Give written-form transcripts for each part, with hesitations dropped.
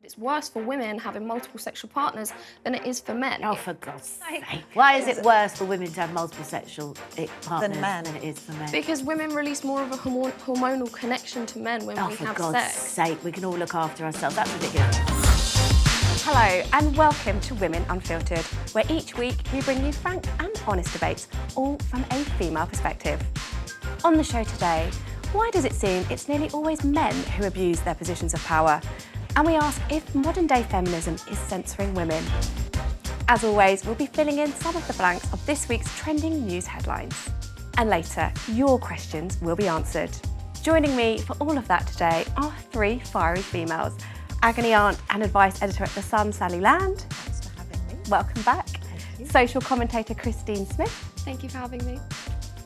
It's worse for women having multiple sexual partners than it is for men. Oh, for God's sake. Why is it worse for women to have multiple sexual partners than it is for men? Because women release more of a hormonal connection to men when we have sex. Oh, for God's sake, we can all look after ourselves. That's ridiculous. Hello and welcome to Women Unfiltered, where each week we bring you frank and honest debates, all from a female perspective. On the show today, why does it seem it's nearly always men who abuse their positions of power? And we ask if modern-day feminism is censoring women. As always, we'll be filling in some of the blanks of this week's trending news headlines. And later, your questions will be answered. Joining me for all of that today are three fiery females. Agony aunt and advice editor at The Sun, Sally Land. Thanks for having me. Welcome back. Thank you. Social commentator Christine Smith. Thank you for having me.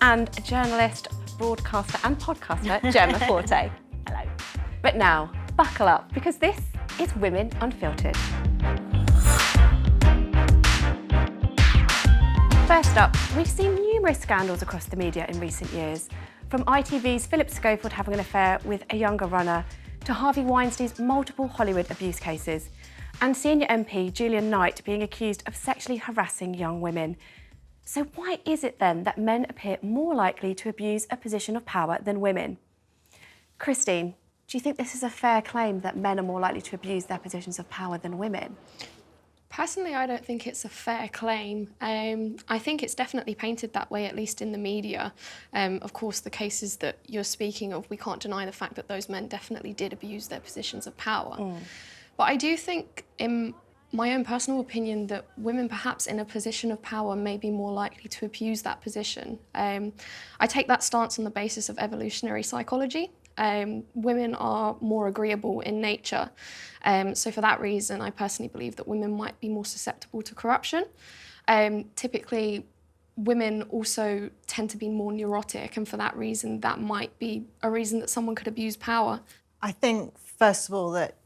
And journalist, broadcaster and podcaster Jemma Forte. Hello. But now, buckle up, because this is Women Unfiltered. First up, we've seen numerous scandals across the media in recent years, from ITV's Philip Schofield having an affair with a younger runner, to Harvey Weinstein's multiple Hollywood abuse cases, and senior MP Julian Knight being accused of sexually harassing young women. So why is it then that men appear more likely to abuse a position of power than women? Christine, do you think this is a fair claim that men are more likely to abuse their positions of power than women? Personally, I don't think it's a fair claim. I think it's definitely painted that way, at least in the media. Of course, the cases that you're speaking of, we can't deny the fact that those men definitely did abuse their positions of power. But I do think, in my own personal opinion, that women perhaps in a position of power may be more likely to abuse that position. I take that stance on the basis of evolutionary psychology. Women are more agreeable in nature. So for that reason, I personally believe that women might be more susceptible to corruption. Typically, women also tend to be more neurotic, and for that reason, that might be a reason that someone could abuse power. I think, first of all, that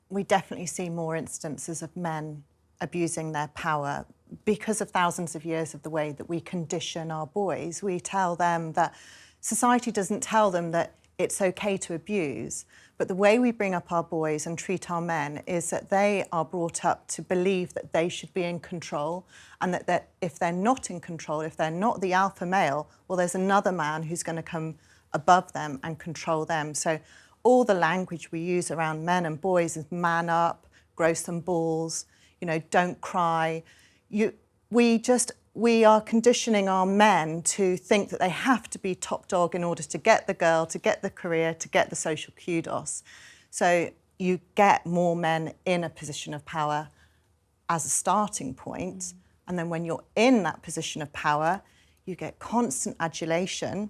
we definitely see more instances of men abusing their power because of thousands of years of the way that we condition our boys. We tell them that society doesn't tell them that it's okay to abuse, but the way we bring up our boys and treat our men is that they are brought up to believe that they should be in control, and that if they're not in control, if they're not the alpha male, well, there's another man who's going to come above them and control them. So all the language we use around men and boys is man up, grow some balls, don't cry. We are conditioning our men to think that they have to be top dog in order to get the girl, to get the career, to get the social kudos. So you get more men in a position of power as a starting point. And then when you're in that position of power, you get constant adulation,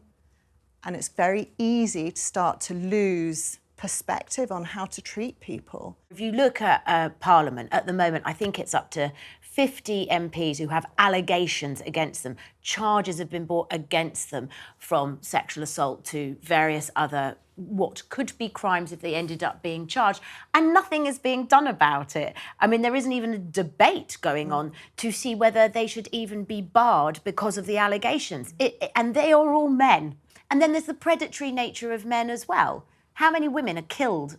and it's very easy to start to lose perspective on how to treat people. If you look at Parliament at the moment, I think it's up to 50 MPs who have allegations against them. Charges have been brought against them, from sexual assault to various other what could be crimes if they ended up being charged, and nothing is being done about it. I mean, there isn't even a debate going on to see whether they should even be barred because of the allegations. And they are all men. And then there's the predatory nature of men as well. How many women are killed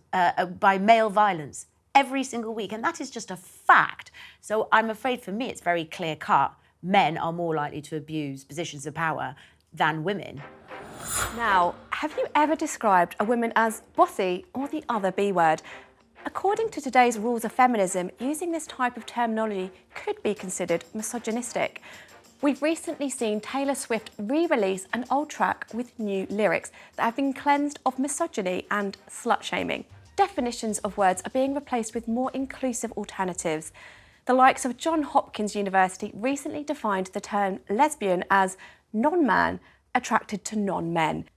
by male violence every single week? And that is just a fact. So I'm afraid, for me, it's very clear-cut. Men are more likely to abuse positions of power than women. Now, have you ever described a woman as bossy or the other B word? According to today's rules of feminism, using this type of terminology could be considered misogynistic. We've recently seen Taylor Swift re-release an old track with new lyrics that have been cleansed of misogyny and slut-shaming. Definitions of words are being replaced with more inclusive alternatives. The likes of Johns Hopkins University recently defined the term lesbian as non-man attracted to non-men.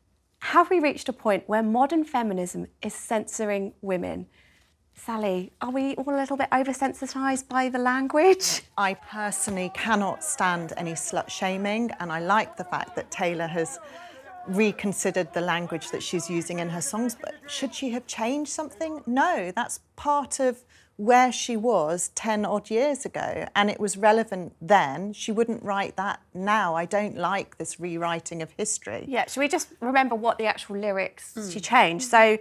Have we reached a point where modern feminism is censoring women? Sally, are we all a little bit oversensitised by the language? I personally cannot stand any slut-shaming, and I like the fact that Taylor has reconsidered the language that she's using in her songs, but should she have changed something? No, that's part of where she was 10 odd years ago, and it was relevant then. She wouldn't write that now. I don't like this rewriting of history. Yeah, should we just remember what the actual lyrics she changed? So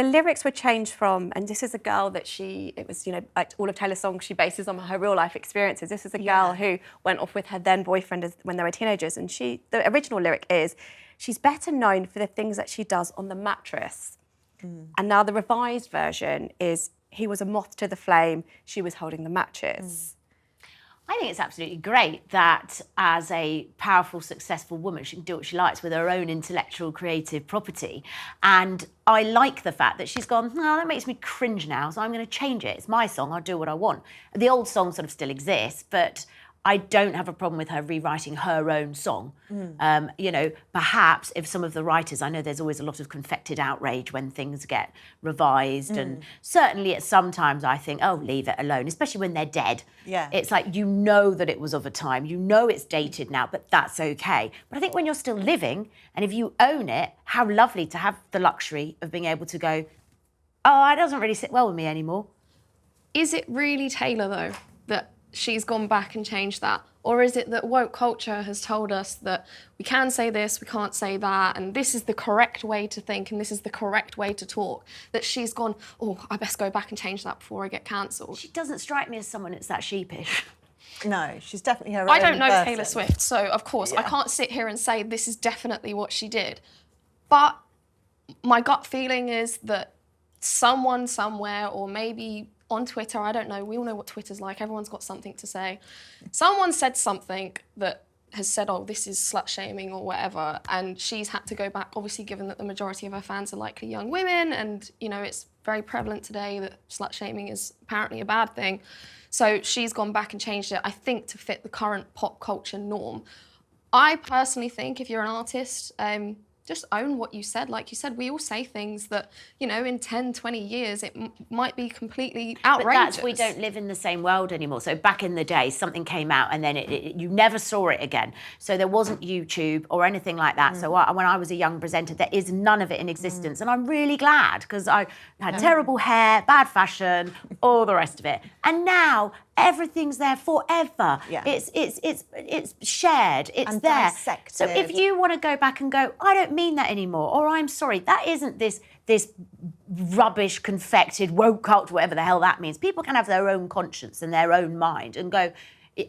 the lyrics were changed from, and this is a girl that it was, you know, like all of Taylor's songs she bases on her real life experiences. This is a girl who went off with her then boyfriend when they were teenagers, and the original lyric is, she's better known for the things that she does on the mattress. And now the revised version is, he was a moth to the flame, she was holding the matches. I think it's absolutely great that as a powerful, successful woman, she can do what she likes with her own intellectual, creative property. And I like the fact that she's gone, no, that makes me cringe now, so I'm going to change it. It's my song, I'll do what I want. The old song sort of still exists, but I don't have a problem with her rewriting her own song. You know, perhaps if some of the writers, I know there's always a lot of confected outrage when things get revised, and certainly at some times I think, oh, leave it alone, especially when they're dead. Yeah. It's like, you know that it was of a time, you know it's dated now, but that's okay. But I think when you're still living, and if you own it, how lovely to have the luxury of being able to go, oh, it doesn't really sit well with me anymore. Is it really Taylor, though, that she's gone back and changed that? Or is it that woke culture has told us that we can say this, we can't say that, and this is the correct way to think and this is the correct way to talk, that she's gone, oh, I best go back and change that before I get cancelled? She doesn't strike me as someone that's that sheepish. No, she's definitely her own I don't know person. Taylor Swift, so of course I can't sit here and say this is definitely what she did. But my gut feeling is that someone somewhere, or maybe on Twitter, I don't know, we all know what Twitter's like, everyone's got something to say. Someone said something that has said, oh, this is slut-shaming or whatever, and she's had to go back, obviously given that the majority of her fans are likely young women, and, you know, it's very prevalent today that slut-shaming is apparently a bad thing. So she's gone back and changed it, I think, to fit the current pop culture norm. I personally think if you're an artist, just own what you said. Like you said, we all say things that, you know, in 10, 20 years, it might be completely outrageous. But we don't live in the same world anymore. So back in the day, something came out and then you never saw it again. So there wasn't YouTube or anything like that. So when I was a young presenter, there is none of it in existence. And I'm really glad, because I had terrible hair, bad fashion, all the rest of it. And now everything's there forever. Yeah. It's shared, it's And there. dissected. So if you want to go back and go, I don't mean that anymore, or I'm sorry, that isn't this rubbish, confected, woke culture, whatever the hell that means. People can have their own conscience and their own mind and go,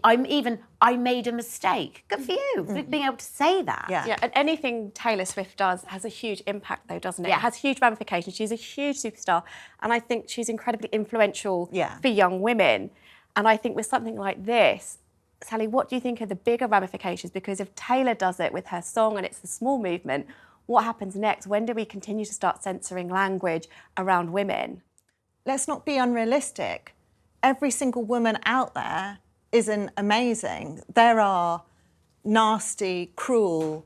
I made a mistake. Good for you, for being able to say that. Yeah, and anything Taylor Swift does has a huge impact, though, doesn't it? Yeah. It has huge ramifications. She's a huge superstar, and I think she's incredibly influential Yeah. for young women. And I think with something like this, Sally, what do you think are the bigger ramifications? Because if Taylor does it with her song and it's a small movement, what happens next? When do we continue to start censoring language around women? Let's not be unrealistic. Every single woman out there isn't amazing. There are nasty, cruel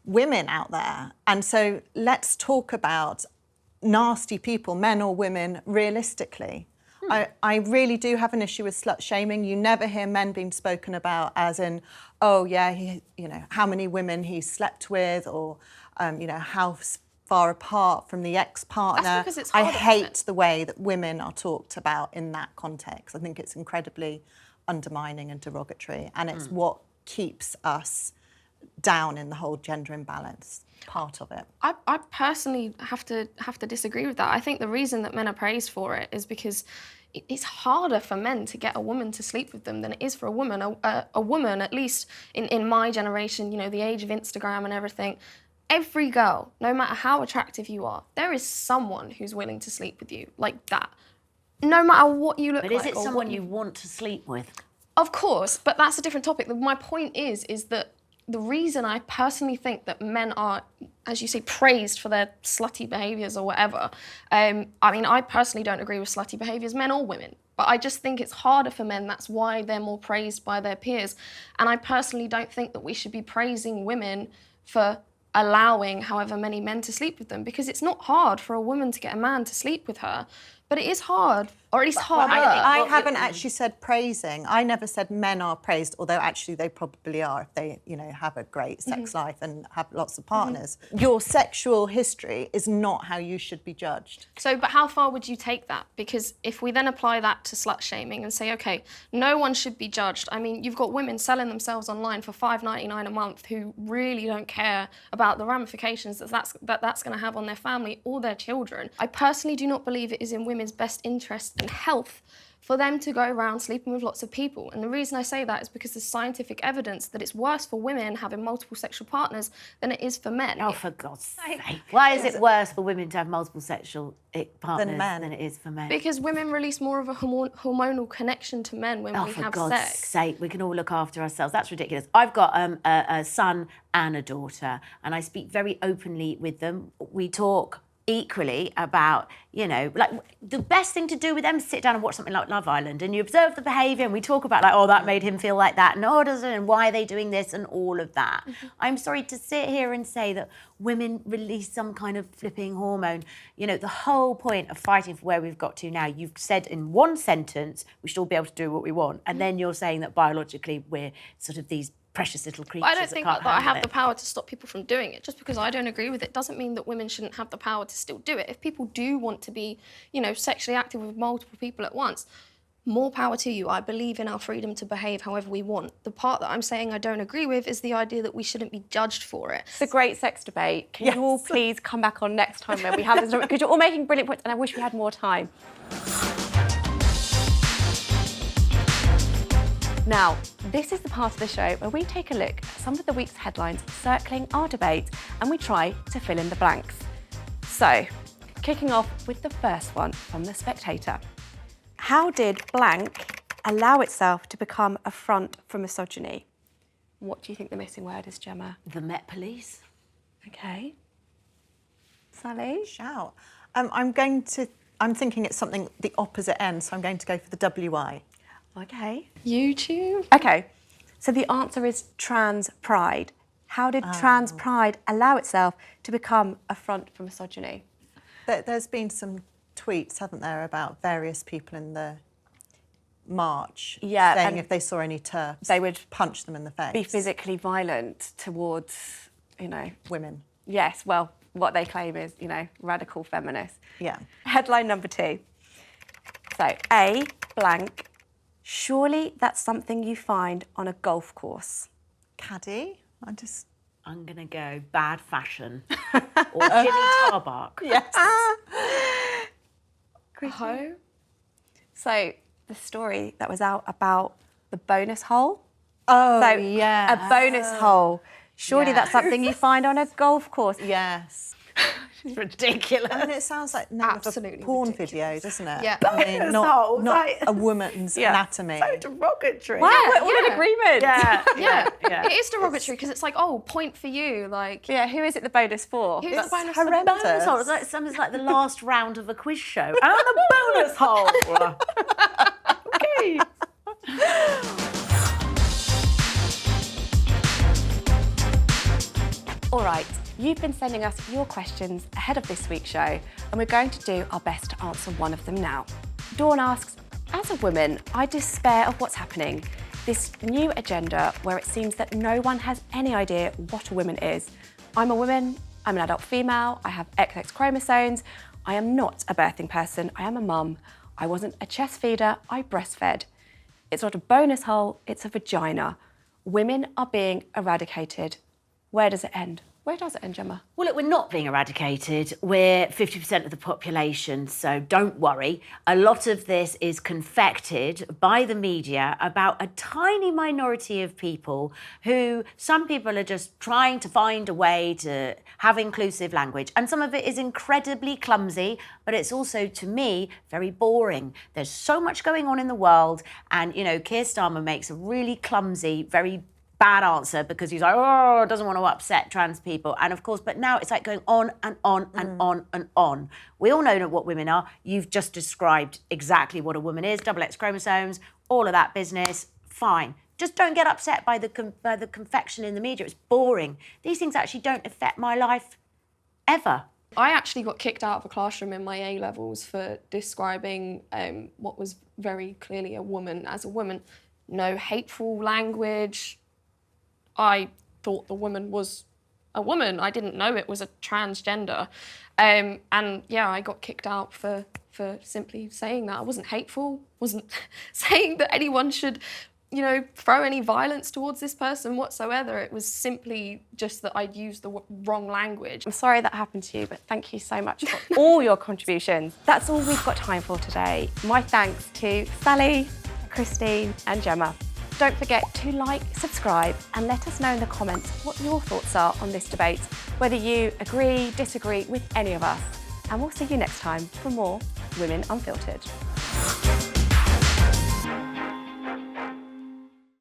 women out there. And so let's talk about nasty people, men or women, realistically. I really do have an issue with slut-shaming. You never hear men being spoken about as in, oh, yeah, how many women he slept with, or, how far apart from the ex-partner. That's because it's I harder, hate the way that women are talked about in that context. I think it's incredibly undermining and derogatory, and it's what keeps us down in the whole gender imbalance part of it. I personally have to disagree with that. I think the reason that men are praised for it is because it's harder for men to get a woman to sleep with them than it is for a woman. A woman, at least in my generation, the age of Instagram and everything, every girl, no matter how attractive you are, there is someone who's willing to sleep with you like that. No matter what you look like. But is it someone you want to sleep with? Of course, but that's a different topic. My point is that the reason I personally think that men are, as you say, praised for their slutty behaviours or whatever, I personally don't agree with slutty behaviours, men or women, but I just think it's harder for men. That's why they're more praised by their peers. And I personally don't think that we should be praising women for allowing however many men to sleep with them, because it's not hard for a woman to get a man to sleep with her, but it is hard or at least hard work. I haven't actually said praising. I never said men are praised, although actually they probably are if they, have a great sex life and have lots of partners. Your sexual history is not how you should be judged. So, but how far would you take that? Because if we then apply that to slut shaming and say, OK, no one should be judged. I mean, you've got women selling themselves online for $5.99 a month who really don't care about the ramifications that's going to have on their family or their children. I personally do not believe it is in women's best interest and health for them to go around sleeping with lots of people. And the reason I say that is because there's scientific evidence that it's worse for women having multiple sexual partners than it is for men. Oh, for God's sake. Why is it worse for women to have multiple sexual partners than it is for men? Because women release more of a hormonal connection to men when we have sex. Oh, for God's sake, we can all look after ourselves. That's ridiculous. I've got a son and a daughter, and I speak very openly with them. We talk equally about, like the best thing to do with them is sit down and watch something like Love Island, and you observe the behaviour, and we talk about like, oh, that made him feel like that, and and why are they doing this, and all of that. I'm sorry to sit here and say that women release some kind of flipping hormone. The whole point of fighting for where we've got to now, you've said in one sentence we should all be able to do what we want, and then you're saying that biologically we're sort of these precious little creatures. I don't think that I have the power to stop people from doing it. Just because I don't agree with it doesn't mean that women shouldn't have the power to still do it. If people do want to be, sexually active with multiple people at once, more power to you. I believe in our freedom to behave however we want. The part that I'm saying I don't agree with is the idea that we shouldn't be judged for it. It's a great sex debate. Can you all please come back on next time when we have this? Because you're all making brilliant points, and I wish we had more time. Now, this is the part of the show where we take a look at some of the week's headlines circling our debate, and we try to fill in the blanks. So, kicking off with the first one from The Spectator. How did blank allow itself to become a front for misogyny? What do you think the missing word is, Jemma? The Met Police. OK. Sally? Shout. I'm thinking it's something the opposite end, so I'm going to go for the WI. OK. YouTube? OK, so the answer is trans pride. How did trans pride allow itself to become a front for misogyny? There's been some tweets, haven't there, about various people in the march saying if they saw any TERFs, they would punch them in the face. Be physically violent towards, women. Yes, well, what they claim is, radical feminists. Yeah. Headline number 2. So, A, blank. Surely that's something you find on a golf course. Caddy? I'm going to go bad fashion or Jimmy Tarbuck. Yes. Ho? So, the story that was out about the bonus hole. Oh, so, yeah. A bonus hole. Surely that's something you find on a golf course. Yes. It's ridiculous. I mean, it sounds like name of a porn ridiculous. Video, doesn't it? Yeah. I mean, not a woman's anatomy. So derogatory. Wow, what an agreement. Yeah. It is derogatory because it's like, oh, point for you. Like, Yeah, who is it the bonus for? who's the bonus? horrendous. Bonus hole. It's like something like the last round of a quiz show. And the bonus hole. Okay. All right, you've been sending us your questions ahead of this week's show, and we're going to do our best to answer one of them now. Dawn asks, as a woman, I despair of what's happening. This new agenda where it seems that no one has any idea what a woman is. I'm a woman, I'm an adult female, I have XX chromosomes, I am not a birthing person, I am a mum, I wasn't a chest feeder, I breastfed. It's not a bonus hole, it's a vagina. Women are being eradicated. Where does it end? Where does it end, Jemma? Well, look, we're not being eradicated. We're 50% of the population, so don't worry. A lot of this is confected by the media about a tiny minority of people who some people are just trying to find a way to have inclusive language. And some of it is incredibly clumsy, but it's also, to me, very boring. There's so much going on in the world, and, Keir Starmer makes a really clumsy, very bad answer because he's like, oh, doesn't want to upset trans people. And of course, but now it's like going on and on and on and on. We all know what women are. You've just described exactly what a woman is, double X chromosomes, all of that business, fine. Just don't get upset by the confection in the media. It's boring. These things actually don't affect my life ever. I actually got kicked out of a classroom in my A-levels for describing what was very clearly a woman as a woman. No hateful language. I thought the woman was a woman. I didn't know it was a transgender. And yeah, I got kicked out for simply saying that. I wasn't hateful, wasn't saying that anyone should, you know, throw any violence towards this person whatsoever. It was simply just that I'd used the wrong language. I'm sorry that happened to you, but thank you so much for all your contributions. That's all we've got time for today. My thanks to Sally, Christine and Jemma. Don't forget to like, subscribe and let us know in the comments what your thoughts are on this debate, whether you agree, disagree with any of us. And we'll see you next time for more Women Unfiltered.